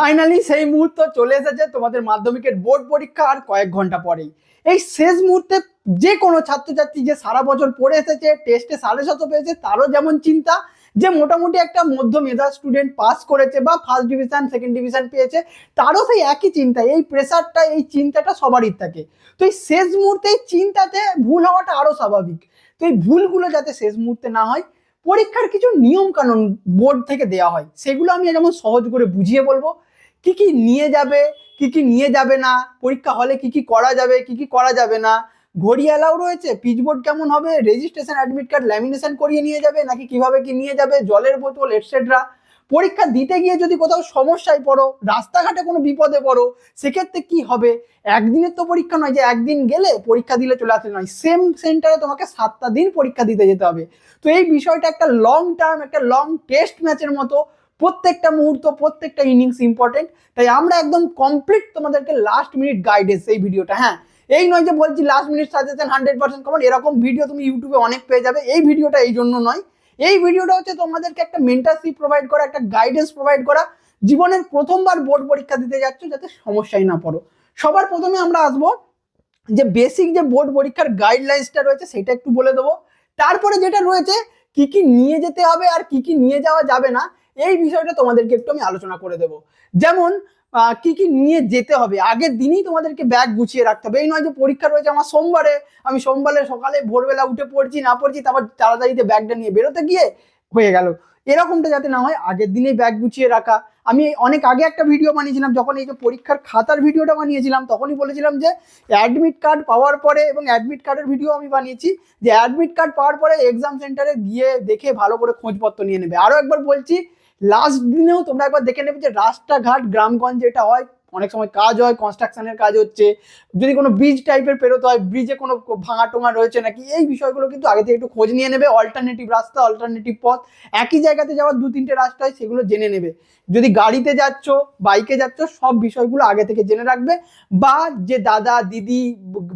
Finally সেই মুহূর্ত চলে এসেছে, তোমাদের মাধ্যমিকের বোর্ড পরীক্ষা আর কয়েক ঘন্টা পরেই। এই শেষ মুহূর্তে যে কোনো ছাত্রছাত্রী যে সারা বছর পড়ে এসেছে, টেস্টে 750 পেয়েছে, তারও যেমন চিন্তা, যে মোটামুটি একটা মধ্য মেধা স্টুডেন্ট পাস করেছে বা ফার্স্ট ডিভিশন সেকেন্ড ডিভিশন পেয়েছে, তারও সেই একই চিন্তা, এই প্রেসারটা, এই চিন্তাটা সবারই থাকে। তো এই শেষ মুহূর্তে এই চিন্তাতে ভুল হওয়াটা আরো স্বাভাবিক। তো এই ভুলগুলো যাতে শেষ মুহূর্তে না হয়, পরীক্ষার কিছু নিয়ম কানুন বোর্ড থেকে দেওয়া হয়, সেগুলো আমি যেমন সহজ করে বুঝিয়ে বলবো। কি কি নিয়ে যাবে, কি কি নিয়ে যাবে না, পরীক্ষা হলে কি কি করা যাবে, কি কি করা যাবে না, ঘড়ি অ্যালাউ রয়েছে, পিচবোর্ড কেমন হবে, রেজিস্ট্রেশন অ্যাডমিট কার্ড ল্যামিনেশন করিয়ে নিয়ে যাবে নাকি কিভাবে কি নিয়ে যাবে, জলের বোতল এটসেট্রা। পরীক্ষা দিতে গিয়ে যদি কোথাও সমস্যায় পড়ো, রাস্তাঘাটে কোনো বিপদে পড়ো, সেক্ষেত্রে কি হবে। একদিনের তো পরীক্ষা নয় যে একদিন গেলে পরীক্ষা দিলে চলে আসলে, নয়, সেম সেন্টারে তোমাকে 7টা দিন পরীক্ষা দিতে যেতে হবে। তো এই বিষয়টা একটা লং টার্ম, একটা লং টেস্ট ম্যাচের মতো। প্রত্যেকটা মুহূর্ত, প্রত্যেকটা ইনিংস ইম্পর্টেন্ট। তাই আমরা একদম কমপ্লিট তোমাদেরকে লাস্ট মিনিট গাইডেন্স এই ভিডিওটা। হ্যাঁ, এই নয় যে বলছি লাস্ট মিনিট সাজেশন 100% কমন, এরকম ভিডিও তুমি ইউটিউবে অনেক পেয়ে যাবে। এই ভিডিওটা এই জন্য নয়, এই ভিডিওটা হচ্ছে তোমাদেরকে একটা মেন্টারশিপ প্রোভাইড করা, একটা গাইডেন্স প্রোভাইড করা। জীবনের প্রথমবার বোর্ড পরীক্ষা দিতে যাচ্ছ, যাতে সমস্যায় না পড়ো। সবার প্রথমে আমরা আসবো যে বেসিক যে বোর্ড পরীক্ষার গাইডলাইন্সটা রয়েছে সেটা একটু বলে দেবো। তারপরে যেটা রয়েছে কি কি নিয়ে যেতে হবে আর কি কি নিয়ে যাওয়া যাবে না, এই বিষয়টা তোমাদেরকে একটু আমি আলোচনা করে দেবো। যেমন কি কি নিয়ে যেতে হবে, আগের দিনই তোমাদেরকে ব্যাগ গুছিয়ে রাখতে হবে। এই নয় যে পরীক্ষা রয়েছে আমার সোমবারে, আমি সোমবারে সকালে ভোরবেলা উঠে পড়ছি না পড়ছি, তারপর তাড়াতাড়িতে ব্যাগটা নিয়ে বেরোতে গিয়ে হয়ে গেল। এরকমটা যাতে না হয়, আগের দিনেই ব্যাগ গুছিয়ে রাখা। আমি অনেক আগে একটা ভিডিও বানিয়েছিলাম, যখন এই যে পরীক্ষার খাতার ভিডিওটা বানিয়েছিলাম, তখনই বলেছিলাম যে অ্যাডমিট কার্ড পাওয়ার পরে, এবং অ্যাডমিট কার্ডের ভিডিও আমি বানিয়েছি, যে অ্যাডমিট কার্ড পাওয়ার পরে এক্সাম সেন্টারে গিয়ে দেখে ভালো করে খোঁজপত্র নিয়ে নেবে। আরও একবার বলছি, লাস্ট দিনেও তোমরা একবার দেখে নেবে যে রাস্তাঘাট গ্রামগঞ্জে এটা হয়, অনেক সময় কাজ হয়, কনস্ট্রাকশনের কাজ হচ্ছে, যদি কোনো ব্রিজ টাইপের পেরোতে হয়, ব্রিজে কোনো ভাঙা টোঙা রয়েছে নাকি, এই বিষয়গুলো কিন্তু আগে থেকে একটু খোঁজ নিয়ে নেবে। অল্টারনেটিভ রাস্তা, অল্টারনেটিভ পথ, একই জায়গাতে যাওয়ার 2-3টে রাস্তা হয়, সেগুলো জেনে নেবে। যদি গাড়িতে যাচ্ছ, বাইকে যাচ্ছ, সব বিষয়গুলো আগে থেকে জেনে রাখবে। বা যে দাদা দিদি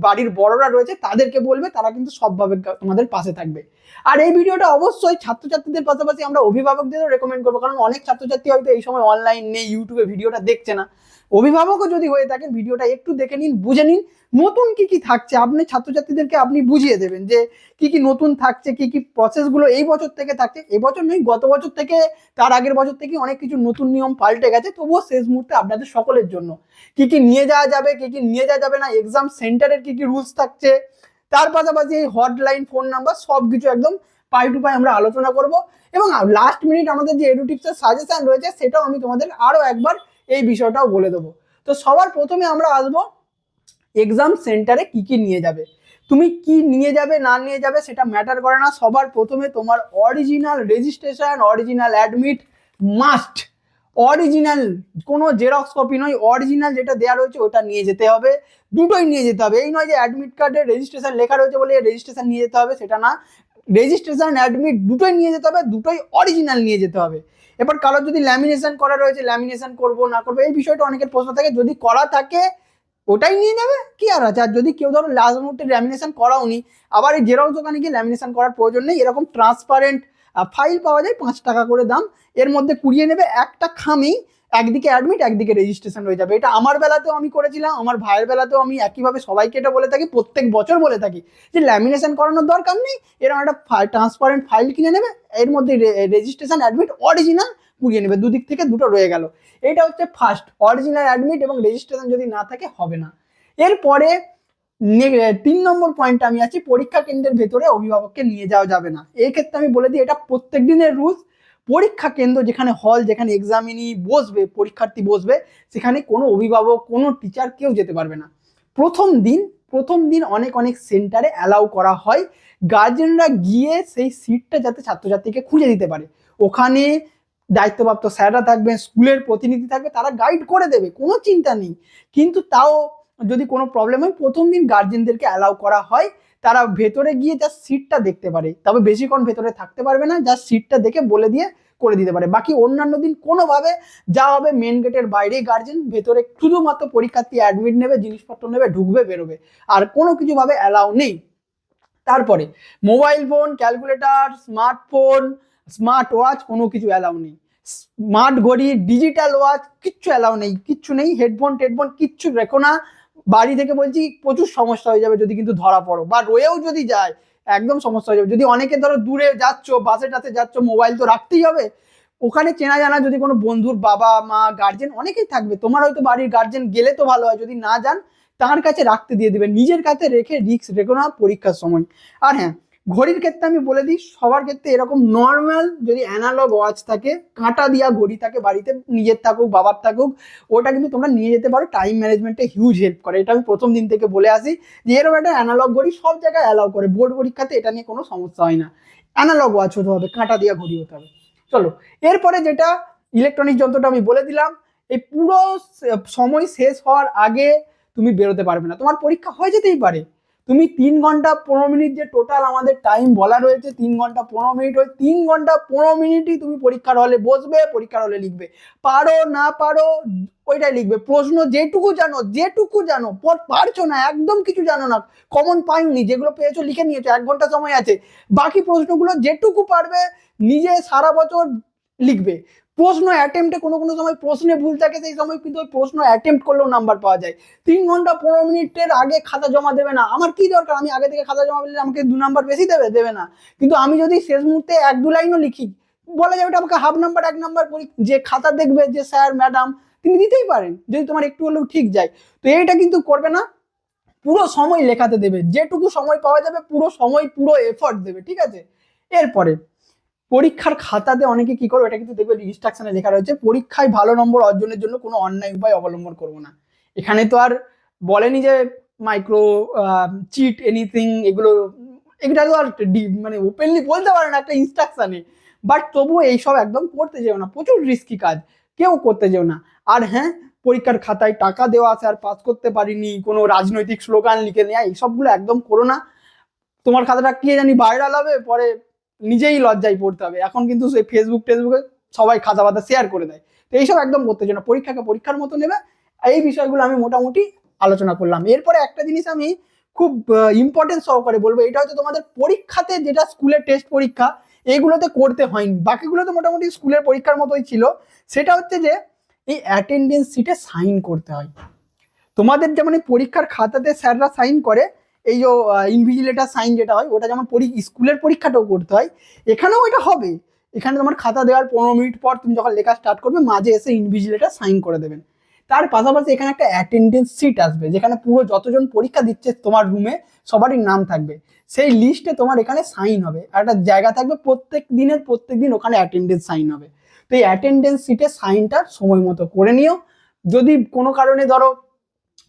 বাড়ির বড়রা রয়েছে তাদেরকে বলবে, তারা কিন্তু সবভাবে তোমাদের পাশে থাকবে। আর এই ভিডিওটা অবশ্যই ছাত্রছাত্রীদের পাশাপাশি আমরা অভিভাবকদেরও রেকমেন্ড করবো, কারণ অনেক ছাত্রছাত্রী হয়তো এই সময় অনলাইন নেই, ইউটিউবে ভিডিওটা দেখছে না। অভিভাবকও যদি হয়ে থাকেন, ভিডিওটা একটু দেখে নিন, বুঝে নিন নতুন কি কি থাকছে। আপনি ছাত্রছাত্রীদেরকে আপনি বুঝিয়ে দেবেন যে কি কি নতুন থাকছে, কি কি প্রসেসগুলো এই বছর থেকে থাকছে। এবছর নয়, গত বছর থেকে, তার আগের বছর থেকে অনেক কিছু নতুন নিয়ম পাল্টে গেছে। তবুও শেষ মুহূর্তে আপনাদের সকলের জন্য কি কি নিয়ে যাওয়া যাবে, কি কি নিয়ে যাওয়া যাবে না, এক্সাম সেন্টারের কি কি রুলস থাকছে, তার পাশাপাশি এই হটলাইন ফোন নাম্বার, সব কিছু একদম পাই টু পাই আমরা আলোচনা করব। এবং লাস্ট মিনিট আমাদের যে এডুটিপসের সাজেশন রয়েছে, সেটাও আমি তোমাদের আরো একবার এই বিষয়টাও বলে দেবো। তো সবার প্রথমে আমরা আসবো এক্সাম সেন্টারে কি কি নিয়ে যাবে। তুমি কি নিয়ে যাবে না নিয়ে যাবে সেটা ম্যাটার করে না। সবার প্রথমে তোমার original registration, original admit must. Original, কোনো জেরক্স কপি নয়, অরিজিনাল যেটা দেওয়া রয়েছে ওটা নিয়ে যেতে হবে। দুটোই নিয়ে যেতে হবে। এই নয় যে অ্যাডমিট কার্ডে রেজিস্ট্রেশন লেখা রয়েছে বলে রেজিস্ট্রেশন নিয়ে যেতে হবে, সেটা না। রেজিস্ট্রেশন অ্যাডমিট দুটোই নিয়ে যেতে হবে, দুটোই অরিজিনাল নিয়ে যেতে হবে। এবার কারোর যদি ল্যামিনেশন করা রয়েছে, ল্যামিনেশন করবো না করবো এই বিষয়টা অনেকের প্রশ্ন থাকে, যদি করা থাকে ওটাই নিয়ে নেবে, কি আর আছে। আর যদি কেউ ধরো লাস্ট মুহূর্তে ল্যামিনেশন করাওনি, আবার এই জেরক্স দোকানে গিয়ে ল্যামিনেশন করার প্রয়োজন নেই। এরকম ট্রান্সপারেন্ট ফাইল পাওয়া যায়, 5 টাকা করে দাম, এর মধ্যে কুড়িয়ে নেবে। একটা খামেই একদিকে অ্যাডমিট, একদিকে রেজিস্ট্রেশন হয়ে যাবে। এটা আমার বেলাতেও আমি করেছিলাম, আমার ভাইয়ের বেলাতেও আমি একইভাবে সবাইকে এটা বলে থাকি, প্রত্যেক বছর বলে থাকি যে ল্যামিনেশন করানোর দরকার নেই, এরকম একটা ট্রান্সপারেন্ট ফাইল কিনে নেবে, এর মধ্যে রেজিস্ট্রেশন অ্যাডমিট অরিজিনাল কুড়িয়ে নেবে, দুদিক থেকে দুটো রয়ে গেল। এটা হচ্ছে ফার্স্ট, অরিজিনাল অ্যাডমিট এবং রেজিস্ট্রেশন যদি না থাকে হবে না। এরপরে 3 নম্বর পয়েন্টে আমি আছি, পরীক্ষা কেন্দ্রের ভেতরে অভিভাবককে নিয়ে যাওয়া যাবে না। এই ক্ষেত্রে আমি বলে দিই, এটা প্রত্যেক দিনের রুলস। পরীক্ষা কেন্দ্র যেখানে হল, যেখানে এক্সামিনি বসবে, পরীক্ষার্থী বসবে, সেখানে কোনো অভিভাবক, কোনো টিচার কেউ যেতে পারবে না প্রথম দিন অনেক অনেক সেন্টারে অ্যালাউ করা হয় গার্জেনরা গিয়ে সেই সিটটা যাতে ছাত্রছাত্রীকে খুঁজে দিতে পারে। ওখানে দায়িত্বপ্রাপ্ত স্যাররা থাকবে, স্কুলের প্রতিনিধি থাকবে, তারা গাইড করে দেবে, কোনো চিন্তা নেই। কিন্তু তাও যদি কোনো প্রবলেম হয়, প্রথম দিন গার্জেনদেরকে অ্যালাউ করা হয়, তারা ভেতরে গিয়ে যা সিটটা দেখতে পারে, তবে বেশিক্ষণ ভেতরে থাকতে পারবে না, যা সিটটা দেখে বলে দিয়ে করে দিতে পারে। বাকি অন্যান্য দিন কোনোভাবে যা হবে মেন গেটের বাইরেই গার্জেন, ভেতরে শুধুমাত্র পরীক্ষার্থী অ্যাডমিট নেবে, জিনিসপত্র নেবে, ঢুকবে, বেরোবে, আর কোনো কিছুভাবে অ্যালাউ নেই। তারপরে mobile phone, calculator, smartphone, smart watch কোনো কিছু অ্যালাউ নেই। স্মার্ট ঘড়ি, ডিজিটাল ওয়াচ কিচ্ছু অ্যালাউ নেই, কিচ্ছু নেই। হেডফোন কিচ্ছু রেখো না। বাড়ি থেকে বলছি প্রচুর সমস্যা হয়ে যাবে যদি কিন্তু ধরা পড়ো, বা রয়েও যদি যায় একদম সমস্যা হয়ে যাবে। যদি অনেকে ধরো দূরে যাচ্ছ, বাসে টাসে যাচ্ছ, মোবাইল তো রাখতেই হবে। ওখানে চেনা জানা যদি কোনো বন্ধুর বাবা মা গার্জেন অনেকেই থাকবে, তোমার হয়তো বাড়ির গার্জেন গেলে তো ভালো হয়, যদি না যান তার কাছে রাখতে দিয়ে দিবে, নিজের কাছে রেখে রিস্ক রেখো না পরীক্ষার সময়। আর হ্যাঁ, ঘড়ির ক্ষেত্রে আমি বলে দিই, সবার ক্ষেত্রে এরকম নর্মাল যদি অ্যানালগ ওয়াচ থাকে, কাঁটা দিয়া ঘড়ি থাকে বাড়িতে, নিজের থাকুক বাবার থাকুক, ওটা কিন্তু তোমরা নিয়ে যেতে পারো। টাইম ম্যানেজমেন্টে হিউজ হেল্প করে, এটা আমি প্রথম দিন থেকে বলে আসি যে এরকম একটা অ্যানালগ ঘড়ি সব জায়গায় অ্যালাউ করে, বোর্ড পরীক্ষাতে এটা নিয়ে কোনো সমস্যা হয় না। অ্যানালগ ওয়াচ হতে হবে, কাঁটা দিয়া ঘড়ি হতে হবে। চলো, এরপরে যেটা ইলেকট্রনিক যন্ত্রটা আমি বলে দিলাম, এই পুরো সময় শেষ হওয়ার আগে তুমি বেরোতে পারবে না, তোমার পরীক্ষা হয়ে যেতেই পারে। তুমি 3 ঘন্টা 15 মিনিট যে টোটাল আমাদের টাইম বলা রয়েছে, 3 ঘন্টা 15 মিনিট, ওই 3 ঘন্টা 15 মিনিটই তুমি পরীক্ষার হলে বসবে, পরীক্ষার হলে লিখবে। পারো না পারো ওইটাই লিখবে। প্রশ্ন যেটুকু জানো পারছো না, একদম কিছু জানো না, কমন পাইনি, যেগুলো পেয়েছো লিখে নিয়েছো, 1 ঘন্টা সময় আছে, বাকি প্রশ্নগুলো যেটুকু পারবে নিজে সারা বছর লিখবে। প্রশ্ন অ্যাটেম্পটে কোনো কোনো সময় প্রশ্নে ভুল থাকে, সেই সময় কিন্তু ওই প্রশ্ন অ্যাটেম্প্ট করলেও নাম্বার পাওয়া যায়। 3 ঘন্টা 15 মিনিটের আগে খাতা জমা দেবে না। আমার কি দরকার, আমি আগে থেকে খাতা জমা দিলে আমাকে 2 নাম্বার বেশি দেবে না। কিন্তু আমি যদি শেষ মুহূর্তে 1-2 লাইনও লিখি, বলা যাবে এটা আমাকে হাফ নাম্বার 1 নাম্বার, যে খাতা দেখবে যে স্যার ম্যাডাম তিনি দিতেই পারেন যদি তোমার একটু হলেও ঠিক যায়। তো এইটা কিন্তু করবে না, পুরো সময় লেখাতে দেবে, যেটুকু সময় পাওয়া যাবে পুরো সময় পুরো এফর্ট দেবে, ঠিক আছে। এরপরে পরীক্ষার খাতাতে অনেকে কি করবে, এটা কিন্তু দেখবে ইনস্ট্রাকশনে লেখা রয়েছে, পরীক্ষায় ভালো নম্বর অর্জনের জন্য কোনো অন্যায় উপায় অবলম্বন করবো না। এখানে তো আর বলেনি যে মাইক্রো চিট এনিথিং, এগুলো এটা তো আর মানে ওপেনলি বলতে পারে না একটা ইনস্ট্রাকশনে। বাট তবুও এইসব একদম করতে যেও না, প্রচুর রিস্কি কাজ, কেউ করতে যেও না। আর হ্যাঁ, পরীক্ষার খাতায় টাকা দেওয়া আছে আর পাস করতে পারিনি, কোনো রাজনৈতিক স্লোগান লিখে নেওয়া, এইসবগুলো একদম করো না। তোমার খাতাটা কে জানি ভাইরাল হবে, পরে নিজেই লজ্জায় পড়তে হবে। এখন কিন্তু সেই ফেসবুকে সবাই খাতা ফাতা শেয়ার করে দেয়, তো এইসব একদম করতে চাই না, পরীক্ষাকে পরীক্ষার মতো নেবে। এই বিষয়গুলো আমি মোটামুটি আলোচনা করলাম। এরপরে একটা জিনিস আমি খুব ইম্পর্টেন্স সহকারে বলবো, এটা হয়তো তোমাদের পরীক্ষাতে যেটা স্কুলের টেস্ট পরীক্ষা এইগুলোতে করতে হয়নি, বাকিগুলো তো মোটামুটি স্কুলের পরীক্ষার মতোই ছিল। সেটা হচ্ছে যে এই অ্যাটেন্ডেন্স শিটে সাইন করতে হয়। তোমাদের যেমন এই পরীক্ষার খাতাতে স্যাররা সাইন করে, এই যে ইনভিজিলেটার সাইন যেটা হয়, ওটা যেমন স্কুলের পরীক্ষাটাও করতে হয়, এখানেও এটা হবে। এখানে তোমার খাতা দেওয়ার 15 মিনিট পর তুমি যখন লেখা স্টার্ট করবে, মাঝে এসে ইনভিজিলেটার সাইন করে দেবেন। তার পাশাপাশি এখানে একটা অ্যাটেন্ডেন্স শিট আসবে, যেখানে পুরো যতজন পরীক্ষা দিচ্ছে তোমার রুমে সবারই নাম থাকবে, সেই লিস্টে তোমার এখানে সাইন হবে। আর একটা জায়গা থাকবে প্রত্যেক দিন ওখানে অ্যাটেন্ডেন্স সাইন হবে। তো এই অ্যাটেন্ডেন্স শিটে সাইনটা সময় মতো করে নিও। যদি কোনো কারণে ধরো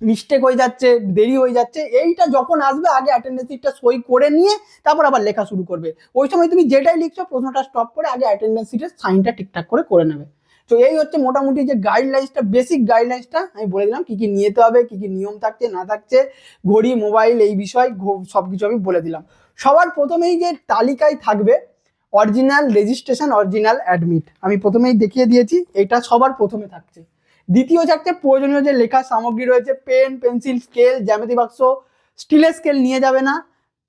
মিস্টেক হয়ে যাচ্ছে, দেরি হয়ে যাচ্ছে, এইটা যখন আসবে আগে অ্যাটেন্ডেন্স শিটটা সই করে নিয়ে তারপর আবার লেখা শুরু করবে। ওই সময় তুমি যেটাই লিখছো প্রশ্নটা স্টপ করে আগে অ্যাটেন্ডেন্স শিটের সাইনটা ঠিকঠাক করে নেবে। তো এই হচ্ছে মোটামুটি যে গাইডলাইন্সটা, বেসিক গাইডলাইন্সটা আমি বলে দিলাম, কি কি নিতে হবে, কি কি নিয়ম থাকছে না থাকছে, ঘড়ি মোবাইল এই বিষয় সবকিছু আমি বলে দিলাম। সবার প্রথমেই যে তালিকায় থাকবে অরিজিনাল রেজিস্ট্রেশন, অরিজিনাল অ্যাডমিট, আমি প্রথমেই দেখিয়ে দিয়েছি, এটা সবার প্রথমে থাকছে। দ্বিতীয় থাকছে প্রয়োজনীয় যে লেখার সামগ্রী রয়েছে, পেন পেন্সিল স্কেল জ্যামিতি বাক্স, স্টিলের স্কেল নিয়ে যাবে না,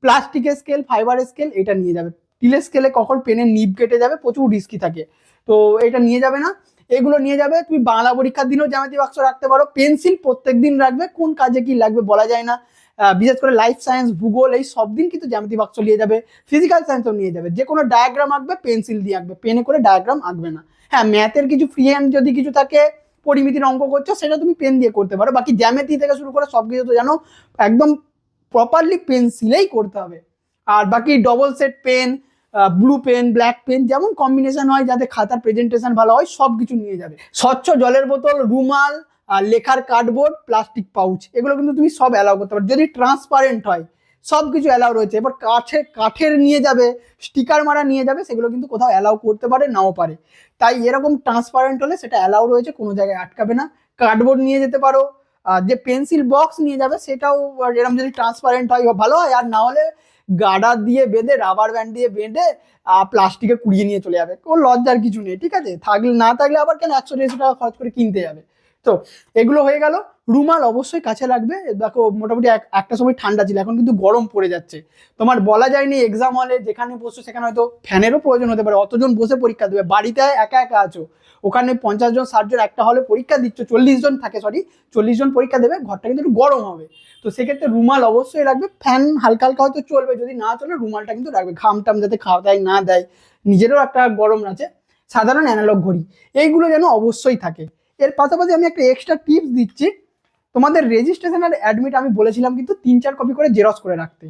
প্লাস্টিকের স্কেল ফাইবারের স্কেল এটা নিয়ে যাবে। স্টিলের স্কেলে কখন পেনের নিব কেটে যাবে, প্রচুর রিস্কি থাকে, তো এটা নিয়ে যাবে না। এগুলো নিয়ে যাবে। তুমি বাংলা পরীক্ষার দিনও জ্যামিতি বাক্স রাখতে পারো। পেন্সিল প্রত্যেক দিন রাখবে, কোন কাজে কি লাগবে বলা যায় না, বিশেষ করে লাইফ সায়েন্স ভূগোল এই সব দিন কিন্তু জ্যামিতি বাক্স নিয়ে যাবে। ফিজিক্যাল সায়েন্সও নিয়ে যাবে। যে কোনো ডায়াগ্রাম আঁকবে পেন্সিল দিয়ে আঁকবে, পেনে করে ডায়াগ্রাম আঁকবে না। হ্যাঁ, ম্যাথের কিছু ফ্রি হ্যান্ড যদি কিছু থাকে, পরিমিতির অঙ্ক করছো, সেটা তুমি পেন দিয়ে করতে পারো। বাকি জ্যামিতি থেকে শুরু করে সব কিছু তো জানো, একদম প্রপারলি পেন্সিলেই করতে হবে। আর বাকি double set pen, blue pen, black pen, যেমন কম্বিনেশন হয় যাতে খাতার প্রেজেন্টেশন ভালো হয়, সব কিছু নিয়ে যাবে। স্বচ্ছ জলের বোতল, রুমাল, আর লেখার কার্ডবোর্ড, প্লাস্টিক পাউচ, এগুলো কিন্তু তুমি সব অ্যালাউ করতে পারো যদি ট্রান্সপারেন্ট হয়, সব কিছু অ্যালাউ রয়েছে। এবার কাঠের নিয়ে যাবে, স্টিকার মারা নিয়ে যাবে, সেগুলো কিন্তু কোথাও অ্যালাউ করতে পারে নাও পারে। তাই এরকম ট্রান্সপারেন্ট হলে সেটা অ্যালাউ রয়েছে, কোনো জায়গায় আটকাবে না। কার্ডবোর্ড নিয়ে যেতে পারো। আর যে পেন্সিল বক্স নিয়ে যাবে সেটাও এরকম যদি ট্রান্সপারেন্ট হয় ভালো হয়, আর না হলে গার্ডার দিয়ে বেঁধে, রাবার ব্যান্ড দিয়ে বেঁধে প্লাস্টিকে কুড়িয়ে নিয়ে চলে যাবে, কোনো লজ্জার কিছু নেই, ঠিক আছে। থাকলে না থাকলে আবার কেন 100-150 টাকা খরচ করে কিনতে যাবে। তো তো এগুলো হয়ে গেল। রুমাল অবশ্যই কাছে রাখবে। দেখো মোটামুটি একটা সময় ঠান্ডা ছিল, এখন কিন্তু গরম পড়ে যাচ্ছে। তোমার বলা যায়নি এক্সাম হলে যেখানে বসছো সেখানে হয়তো ফ্যানেরও প্রয়োজন হতে পারে, অতজন বসে পরীক্ষা দেবে। বাড়িতে একা একা আছো, ওখানে 50 জন 60 জন একটা হলে পরীক্ষা দিচ্ছ, 40 জন থাকে, সরি 40 জন পরীক্ষা দেবে, ঘরটা কিন্তু একটু গরম হবে। তো সেক্ষেত্রে রুমাল অবশ্যই রাখবে। ফ্যান হালকা হালকা হয়তো চলবে, যদি না চলে রুমালটা কিন্তু রাখবে, ঘাম টাম যাতে খাওয়া দেয় না দেয়, নিজেরও একটা গরম আছে। সাধারণ অ্যানালগ ঘড়ি এইগুলো যেন অবশ্যই থাকে। এর পাশাপাশি আমি একটা এক্সট্রা টিপস দিচ্ছি, তোমাদের রেজিস্ট্রেশন আর অ্যাডমিট আমি বলেছিলাম কিন্তু 3-4 কপি করে জেরক্স করে রাখতে।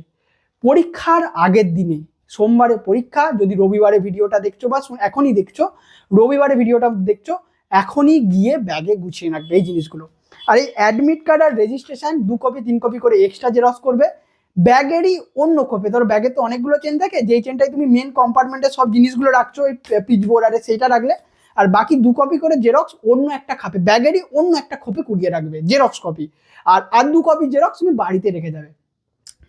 পরীক্ষার আগের দিনে, সোমবারে পরীক্ষা, যদি রবিবারে ভিডিওটা দেখছো বা এখনই দেখছো, রবিবারে ভিডিওটা দেখছো, এখনই গিয়ে ব্যাগে গুছিয়ে রাখবে এই জিনিসগুলো। আর এই অ্যাডমিট কার্ড আর রেজিস্ট্রেশন 2 কপি 3 কপি করে এক্সট্রা জেরক্স করবে। ব্যাগেরই অন্য কপি, ধরো ব্যাগে তো অনেকগুলো চেন থাকে, যেই চেনটাই তুমি মেন কম্পার্টমেন্টে সব জিনিসগুলো রাখছো, ওই পিচবোর্ড আরে সেইটা রাখলে, আর বাকি 2 কপি করে জেরক্স অন্য একটা খাপে, ব্যাগেরই অন্য একটা খোপে কুড়িয়ে রাখবে জেরক্স কপি। আর 2 কপি জেরক্স তুমি বাড়িতে রেখে যাবে।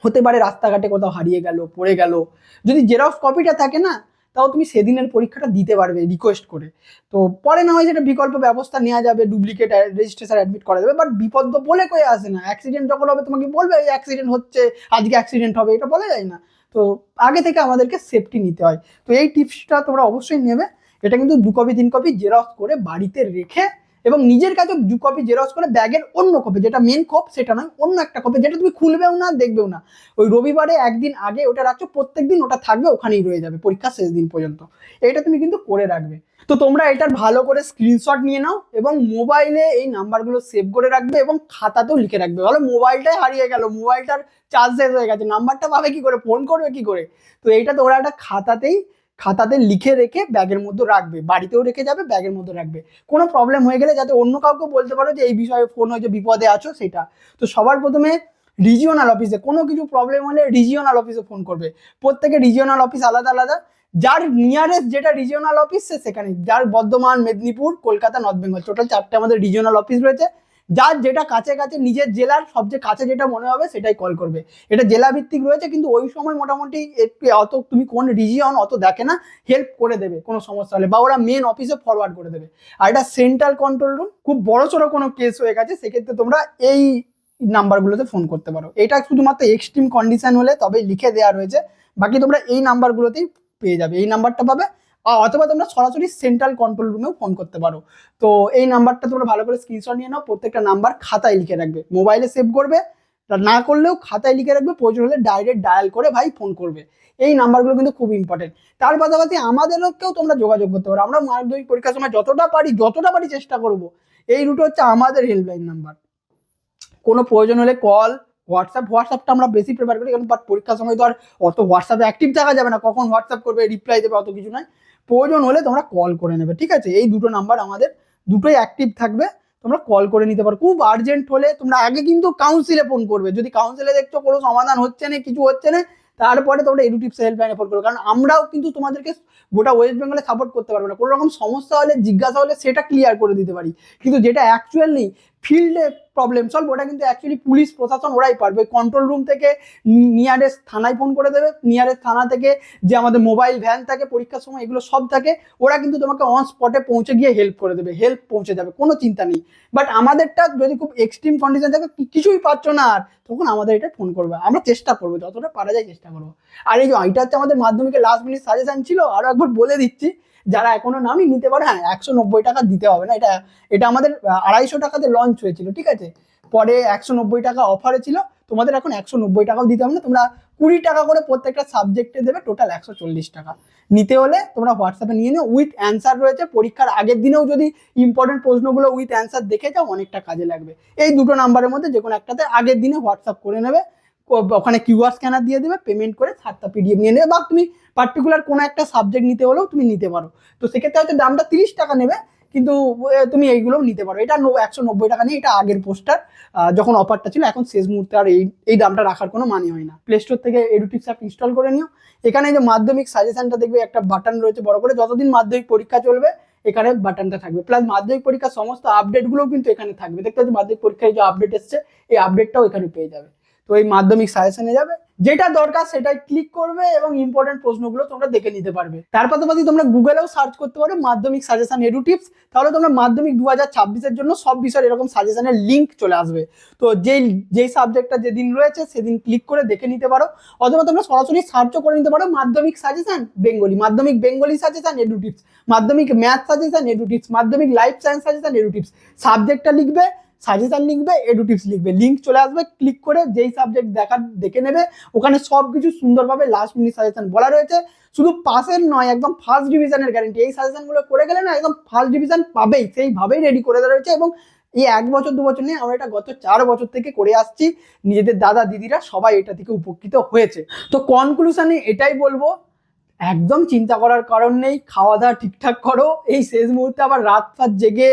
হতে পারে রাস্তাঘাটে কোথাও হারিয়ে গেল, পড়ে গেল, যদি জেরক্স কপিটা থাকে না, তাও তুমি সেদিনের পরীক্ষাটা দিতে পারবে রিকোয়েস্ট করে। তো পরে না হয় যেটা বিকল্প ব্যবস্থা নেওয়া যাবে, ডুপ্লিকেট রেজিস্ট্রেশন অ্যাডমিট করা যাবে। বাট বিপদ তো বলে কয়ে আসে না, অ্যাক্সিডেন্ট যখন হবে তোমাকে বলবে এই অ্যাক্সিডেন্ট হচ্ছে, আজকে অ্যাক্সিডেন্ট হবে, এটা বলা যায় না। তো আগে থেকে আমাদেরকে সেফটি নিতে হয়। তো এই টিপসটা তোমরা অবশ্যই নেবে। এটা কিন্তু 2 কপি 3 কপি জেরক্স করে বাড়িতে রেখে, এবং নিজের কাছে 2 কপি জেরক্স করে ব্যাগের অন্য কপি, যেটা মেন কোপ সেটা নয়, অন্য একটা কপি, যেটা তুমি খুলবেও না দেখবেও না, ওই রবিবারে একদিন আগে ওটা রাখছো, প্রত্যেকদিন ওটা থাকবে, ওখানেই রয়ে যাবে পরীক্ষা শেষ দিন পর্যন্ত। এটা তুমি কিন্তু করে রাখবে। তো তোমরা এটার ভালো করে স্ক্রিনশট নিয়ে নাও এবং মোবাইলে এই নাম্বারগুলো সেভ করে রাখবে এবং খাতাতেও লিখে রাখবে। বলো মোবাইলটাই হারিয়ে গেল, মোবাইলটার চার্জ শেষ হয়ে গেছে, নাম্বারটা পাবে কি করে, ফোন করবে কি করে? তো এইটা তোমরা একটা খাতাতে লিখে রেখে ব্যাগের মধ্যে রাখবে, বাড়িতেও রেখে যাবে, ব্যাগের মধ্যে রাখবে। কোনো প্রবলেম হয়ে গেলে যাতে অন্য কাউকে বলতে পারো যে এই বিষয়ে ফোন হয়েছে, বিপদে আছো সেটা। তো সবার প্রথমে রিজিওনাল অফিসে, কোনো কিছু প্রবলেম হলে রিজিওনাল অফিসে ফোন করবে। প্রত্যেকের রিজিওনাল অফিস আলাদা আলাদা, যার নিয়ারেস্ট যেটা রিজিওনাল অফিস সেখানে, যার বর্ধমান, মেদিনীপুর, কলকাতা, নর্থ বেঙ্গল, টোটাল 4টে আমাদের রিজিওনাল অফিস রয়েছে। যার যেটা কাছে কাছে, নিজের জেলার সবচেয়ে কাছে যেটা মনে হবে সেটাই কল করবে। এটা জেলা ভিত্তিক রয়েছে, কিন্তু ওই সময় মোটামুটি একটু অত তুমি কোন রিজিয়ন অত দেখে না, হেল্প করে দেবে কোনো সমস্যা হলে, বা ওরা মেন অফিসে ফরওয়ার্ড করে দেবে। আর এটা সেন্ট্রাল কন্ট্রোল রুম, খুব বড়সড় কোনো কেস হয়ে গেছে সেক্ষেত্রে তোমরা এই নাম্বারগুলোতে ফোন করতে পারো। এটা শুধুমাত্র এক্সট্রিম কন্ডিশন হলে তবে লিখে দেওয়া রয়েছে, বাকি তোমরা এই নাম্বারগুলোতেই পেয়ে যাবে, এই নাম্বারটা পাবে। অথবা তোমরা সরাসরি সেন্ট্রাল কন্ট্রোল রুমেও ফোন করতে পারো। তো এই নাম্বারটা তোমরা ভালো করে স্ক্রিনশট নিয়ে নাও, প্রত্যেকটা নাম্বার খাতায় লিখে রাখবে, মোবাইলে সেভ করবে, না করলেও খাতায় লিখে রাখবে, প্রয়োজন হলে ডাইরেক্ট ডায়াল করে ভাই ফোন করবে। এই নাম্বারগুলো কিন্তু খুব ইম্পর্টেন্ট। তার পাশাপাশি আমাদেরকেও তোমরা যোগাযোগ করতে পারো, আমরা মাধ্যমিক পরীক্ষার সময় যতটা পারি চেষ্টা করব। এই রুট হচ্ছে আমাদের হেল্পলাইন নাম্বার। কোনো প্রয়োজন হলে কল, হোয়াটসঅ্যাপটা আমরা বেশি প্রেফার করি, কারণ বাট পরীক্ষার সময় তো আর অত হোয়াটসঅ্যাপে অ্যাক্টিভ থাকা যাবে না, কখন হোয়াটসঅ্যাপ করবে, রিপ্লাই দেবে, অত কিছু নয়। প্রয়োজন হলে তোমরা কল করে নেবে, ঠিক আছে? এই দুটো নাম্বার আমাদের দুটোই অ্যাক্টিভ থাকবে, তোমরা কল করে নিতে পারো। খুব আর্জেন্ট হলে তোমরা আগে কিন্তু কাউন্সিলে ফোন করবে, যদি কাউন্সিলে দেখছো কোনো সমাধান হচ্ছে না, কিছু হচ্ছে না, তারপরে তোমরা এডুটিপস হেল্পলাইনে ফোন করবে। কারণ আমরাও কিন্তু তোমাদেরকে গোটা ওয়েস্ট বেঙ্গলে সাপোর্ট করতে পারবো না, কোনো রকম সমস্যা হলে, জিজ্ঞাসা হলে সেটা ক্লিয়ার করে দিতে পারি, কিন্তু যেটা অ্যাকচুয়ালি ফিল্ডে প্রবলেম সলভ, ওটা কিন্তু অ্যাকচুয়ালি পুলিশ প্রশাসন ওরাই পারবে। কন্ট্রোল রুম থেকে নিয়ারেস্ট থানায় ফোন করে দেবে, নিয়ারেস্ট থানা থেকে যে আমাদের মোবাইল ভ্যান থাকে পরীক্ষার সময়, এগুলো সব থাকে, ওরা কিন্তু তোমাকে অন স্পটে পৌঁছে গিয়ে হেল্প করে দেবে, হেল্প পৌঁছে যাবে, কোনো চিন্তা নেই। বাট আমাদেরটা যদি খুব এক্সট্রিম কন্ডিশন থাকে, কিছুই পারছো না আর, তখন আমাদের এটা ফোন করবে, আমরা চেষ্টা করবো, যতটা পারা যায় চেষ্টা করবো। আর এই যে এটা হচ্ছে আমাদের মাধ্যমিকের লাস্ট মিনিট সাজেশন ছিল, আরো একবার বলে দিচ্ছি, যারা এখনো নামই নিতে পারে, হ্যাঁ 190 টাকা দিতে হবে না, এটা আমাদের 250 টাকাতে লঞ্চ হয়েছিল, ঠিক আছে? পরে 190 টাকা অফারে ছিল, তোমাদের এখন 190 টাকাও দিতে হবে না, তোমরা 20 টাকা করে প্রত্যেকটা সাবজেক্টে দেবে, টোটাল 140 টাকা। নিতে হলে তোমরা হোয়াটসঅ্যাপে নিয়ে নিও, উইথ অ্যান্সার রয়েছে, পরীক্ষার আগের দিনেও যদি ইম্পর্টেন্ট প্রশ্নগুলো উইথ অ্যান্সার দেখে যাও, অনেকটা কাজে লাগবে। এই দুটো নাম্বারের মধ্যে যে কোনো একটাতে আগের দিনে হোয়াটসঅ্যাপ করে নেবে, ওখানে কিউআর স্ক্যানার দিয়ে দেবে, পেমেন্ট করে 7টা পিডিএফ নিয়ে নেবে, বা তুমি পার্টিকুলার কোনো একটা সাবজেক্ট নিতে হলেও তুমি নিতে পারো। তো সেক্ষেত্রে হয়তো দামটা 30 টাকা নেবে, কিন্তু তুমি এইগুলোও নিতে পারো। এটা 190 টাকা নেই, এটা আগের পোস্টার, যখন অফারটা ছিল, এখন শেষ মুহূর্তে আর এই দামটা রাখার কোনো মানে হয় না। প্লে স্টোর থেকে এডুটিপস অ্যাপ ইনস্টল করে নিও। এখানে যে মাধ্যমিক সাজেশনটা দেখবে একটা বাটন রয়েছে বড় করে, যতদিন মাধ্যমিক পরীক্ষা চলবে এখানে বাটনটা থাকবে, প্লাস মাধ্যমিক পরীক্ষার সমস্ত আপডেটগুলোও কিন্তু এখানে থাকবে। দেখতে পাচ্ছি মাধ্যমিক পরীক্ষায় যে আপডেট এসছে, এই আপডেটটাও এখানে পেয়ে যাবে। তো এই মাধ্যমিক সাজেশনে যাবে, যেটা দরকার সেটাই ক্লিক করবে এবং ইম্পর্টেন্ট প্রশ্নগুলো তোমরা দেখে নিতে পারবে। তার পাশাপাশি তোমরা গুগলেও সার্চ করতে পারো মাধ্যমিক সাজেশন এডু টিপস, তাহলে তোমরা মাধ্যমিক 2026-এর জন্য সব বিষয়ের এরকম সাজেশনের লিঙ্ক চলে আসবে। তো যেই সাবজেক্টটা যেদিন রয়েছে সেদিন ক্লিক করে দেখে নিতে পারো, অথবা তোমরা সরাসরি সার্চও করে নিতে পারো মাধ্যমিক সাজেশন বেঙ্গলি, মাধ্যমিক বেঙ্গলি সাজেশন এডু টিপস, মাধ্যমিক ম্যাথ সাজেশন এডু টিপস, মাধ্যমিক life science suggestion edu tips. সাবজেক্টটা লিখবে, সাজেশন লিখবে, এডু টিপস লিখবে, লিঙ্ক চলে আসবে, ক্লিক করে যেই সাবজেক্ট দেখে নেবে। ওখানে সব কিছু সুন্দরভাবে লাস্ট মিনিট সাজেশন বলা রয়েছে। শুধু পাসের নয়, একদম ফার্স্ট ডিভিশনের গ্যারেন্টি। এই সাজেশনগুলো করে গেলে না একদম ফার্স্ট ডিভিশন পাবেই, সেইভাবেই রেডি করে দেওয়া রয়েছে। এবং এই 1 বছর 2 বছর নিয়ে আমরা এটা গত 4 বছর থেকে করে আসছি, নিজেদের দাদা দিদিরা সবাই এটা থেকে উপকৃত হয়েছে। তো কনক্লুশনে এটাই বলবো, একদম চিন্তা করার কারণ নেই, খাওয়া দাওয়া ঠিকঠাক করো, এই শেষ মুহূর্তে আবার রাত জেগে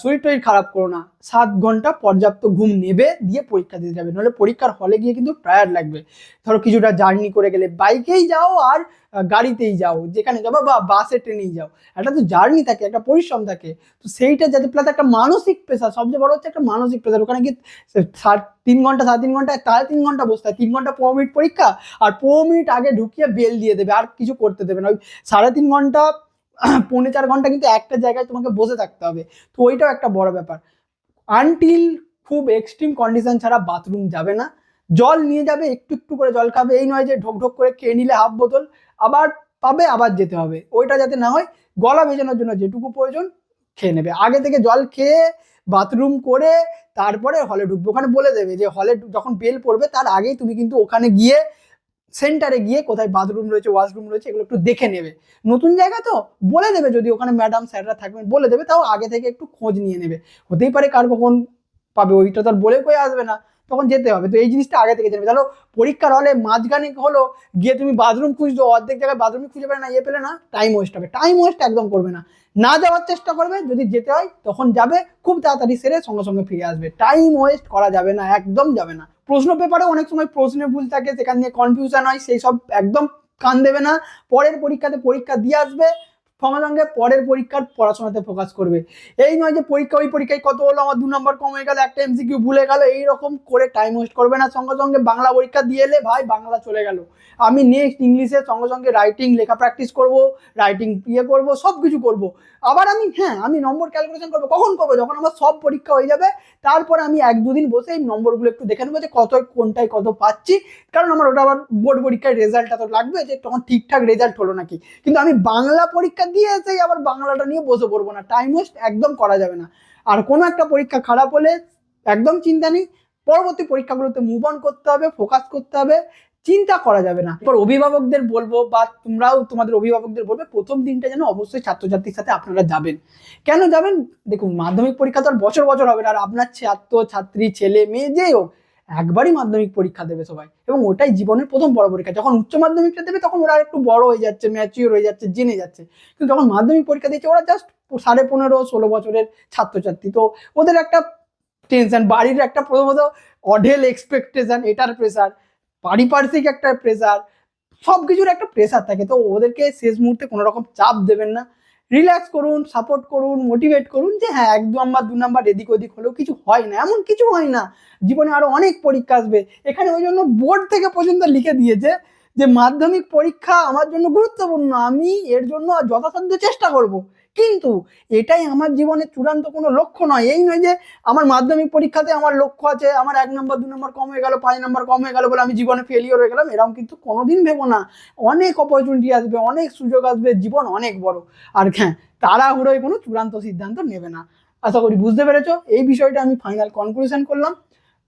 শরীর টরীর খারাপ করো না, 7 ঘন্টা পর্যাপ্ত ঘুম নেবে, দিয়ে পরীক্ষা দিতে যাবে, নাহলে পরীক্ষার হলে গিয়ে কিন্তু টায়ার্ড লাগবে। ধরো কিছুটা জার্নি করে গেলে, বাইকেই যাও আর গাড়িতেই যাও, যেখানে যাবো, বা বাসে ট্রেনেই যাও, একটা তো জার্নি থাকে, একটা পরিশ্রম থাকে। তো সেইটা যাতে, প্লাস একটা মানসিক প্রেশার, সবচেয়ে বড় হচ্ছে একটা মানসিক প্রেশার। ওখানে গিয়ে 3 ঘন্টা 3.5 ঘন্টায় 3.5 ঘন্টা বসতে হয়, 3 ঘন্টা 15 মিনিট পরীক্ষা, আর 15 মিনিট আগে ঢুকিয়ে বেল দিয়ে দেবে, আর কিছু করতে দেবে না। ওই 3.5 ঘন্টা 3.25 ঘন্টা কিন্তু একটা জায়গায় তোমাকে বসে থাকতে হবে। তো ওইটাও একটা বড় ব্যাপার। আনটিল খুব এক্সট্রিম কন্ডিশন ছাড়া বাথরুম যাবে না। জল নিয়ে যাবে, একটু একটু করে জল খাবে, এই নয় যে ঢোক ঢোক করে খেয়ে নিলে হাফ বোতল, আবার পাবে আবার যেতে হবে, ওইটা যাতে না হয়। গলা ভেজানোর জন্য যেটুকু প্রয়োজন খেয়ে নেবে, আগে থেকে জল খেয়ে বাথরুম করে তারপরে হলে ঢুকবে। ওখানে বলে দেবে যে হলে যখন বেল পড়বে তার আগেই তুমি কিন্তু ওখানে গিয়ে সেন্টারে গিয়ে কোথায় বাথরুম রয়েছে, ওয়াশরুম রয়েছে, এগুলো একটু দেখে নেবে। নতুন জায়গা তো বলে দেবে, যদি ওখানে ম্যাডাম স্যাররা থাকবেন বলে দেবে, তাও আগে থেকে একটু খোঁজ নিয়ে নেবে। হতেই পারে কার কখন পাবে, ওইটা তো আর বলে কয়ে আসবে না, তখন যেতে হবে। তো এই জিনিসটা আগে থেকে জানবে। ধরো পরীক্ষার হলে মাঝখানে হলো গিয়ে তুমি বাথরুম খুঁজছো, অর্ধেক জায়গায় বাথরুমই খুঁজে পেলে না, পেলে না, টাইম ওয়েস্ট হবে। টাইম ওয়েস্ট একদম করবে না, না যাওয়ার চেষ্টা করবে, যদি যেতে হয় তখন যাবে, খুব তাড়াতাড়ি সেরে সঙ্গে সঙ্গে ফিরে আসবে। টাইম ওয়েস্ট করা যাবে না, একদম যাবে না। প্রশ্ন পেপারে অনেক সময় প্রশ্নে ভুল থাকে, সেখান নিয়ে কনফিউশন হয়, সেই সব একদম কান দেবে না। পরের পরীক্ষাতে পরীক্ষা দিয়ে আসবে, সঙ্গে সঙ্গে পরের পরীক্ষার পড়াশোনাতে ফোকাস করবে। এই নয় যে পরীক্ষা, ওই পরীক্ষায় কত হলো, আমার 2 নম্বর কম হয়ে গেল, একটা এমসিকিউ ভুলে গেল, এইরকম করে টাইম ওয়েস্ট করবে না। সঙ্গে সঙ্গে বাংলা পরীক্ষা দিয়ে এলে ভাই বাংলা চলে গেল, আমি নেক্সট ইংলিশে সঙ্গে সঙ্গে রাইটিং লেখা প্র্যাকটিস করব, রাইটিং করব, সব কিছু করব। আবার আমি নম্বর ক্যালকুলেশন করবো, কখন করবো, যখন আমার সব পরীক্ষা হয়ে যাবে, তারপরে আমি 1-2 দিন বসে এই নম্বরগুলো একটু দেখে নেবো যে কোনটায় কত পাচ্ছি। কারণ আমার ওটা আবার বোর্ড পরীক্ষার রেজাল্টটা তো লাগবে, যে তখন ঠিকঠাক রেজাল্ট হলো নাকি। কিন্তু আমি বাংলা পরীক্ষা দিয়ে এসেই আবার বাংলাটা নিয়ে বসে পড়বো না, টাইম ওয়েস্ট একদম করা যাবে না। আর কোনো একটা পরীক্ষা খারাপ হলে একদম চিন্তা নেই, পরবর্তী পরীক্ষাগুলোতে মুভ অন করতে হবে, ফোকাস করতে হবে, চিন্তা করা যাবে না। এরপর অভিভাবকদের বলবো, বা তোমরাও তোমাদের অভিভাবকদের বলবে, প্রথম দিনটা যেন অবশ্যই ছাত্রছাত্রীর সাথে আপনারা যাবেন। কেন যাবেন? দেখুন, মাধ্যমিক পরীক্ষা তো আর বছর বছর হবে না, আর আপনার ছাত্রছাত্রী ছেলে মেয়ে যেই হোক একবারই মাধ্যমিক পরীক্ষা দেবে সবাই, এবং ওটাই জীবনের প্রথম বড় পরীক্ষা। যখন উচ্চ মাধ্যমিকটা দেবে তখন ওরা একটু বড় হয়ে যাচ্ছে, ম্যাচিওর হয়ে যাচ্ছে, জেনে যাচ্ছে। কিন্তু যখন মাধ্যমিক পরীক্ষা দিচ্ছে ওরা জাস্ট 15.5-16 বছরের ছাত্রছাত্রী। তো ওদের একটা টেনশন, বাড়ির একটা প্রথমত অঢেল এক্সপেকটেশন, এটার প্রেশার, পারিপার্শ্বিক একটা প্রেশার, সব কিছুর একটা প্রেশার থাকে। তো ওদেরকে শেষ মুহূর্তে কোনো রকম চাপ দেবেন না, রিল্যাক্স করুন, সাপোর্ট করুন, মোটিভেট করুন, যে হ্যাঁ 1-2 নাম্বার এদিক ওদিক হলেও কিছু হয় না, এমন কিছু হয় না, জীবনে আরো অনেক পরীক্ষা আসবে। এখানে ওই জন্য বোর্ড থেকে পর্যন্ত লিখে দিয়েছে যে মাধ্যমিক পরীক্ষা আমার জন্য গুরুত্বপূর্ণ, আমি এর জন্য যথাসাধ্য চেষ্টা করব, কিন্তু এটাই আমার জীবনের চূড়ান্ত কোনো লক্ষ্য নয়। এই নয় যে আমার মাধ্যমিক পরীক্ষাতে আমার লক্ষ্য আছে, আমার 1 নম্বর 2 নম্বর কম হয়ে গেল, 5 নম্বর কম হয়ে গেল বলে আমি জীবনে ফেলিওর হয়ে গেলাম, এরকম কিন্তু কোনোদিন ভেবো না। অনেক অপরচুনিটি আসবে, অনেক সুযোগ আসবে, জীবন অনেক বড়। আর হ্যাঁ, তাড়াহুড়োয় কোনো চূড়ান্ত সিদ্ধান্ত নেবে না। আশা করি বুঝতে পেরেছো। এই বিষয়টা আমি ফাইনাল কনক্লুশন করলাম।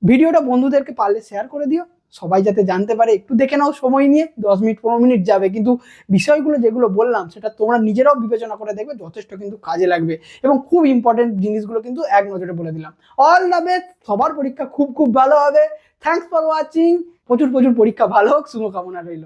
ভিডিওটা বন্ধুদেরকে পারলে শেয়ার করে দিও, সবাই যাতে জানতে পারে। একটু দেখে নাও সময় নিয়ে, 10 মিনিট 15 মিনিট যাবে, কিন্তু বিষয়গুলো যেগুলো বললাম সেটা তোমরা নিজেরাও বিবেচনা করে দেখবে, যথেষ্ট কিন্তু কাজে লাগবে। এবং খুব ইম্পর্টেন্ট জিনিসগুলো কিন্তু এক নজরে বলে দিলাম। অল দ্য বেস্ট, সবার পরীক্ষা খুব খুব ভালো হবে। Thanks for watching. প্রচুর প্রচুর পরীক্ষা ভালো হোক, শুভকামনা রইল।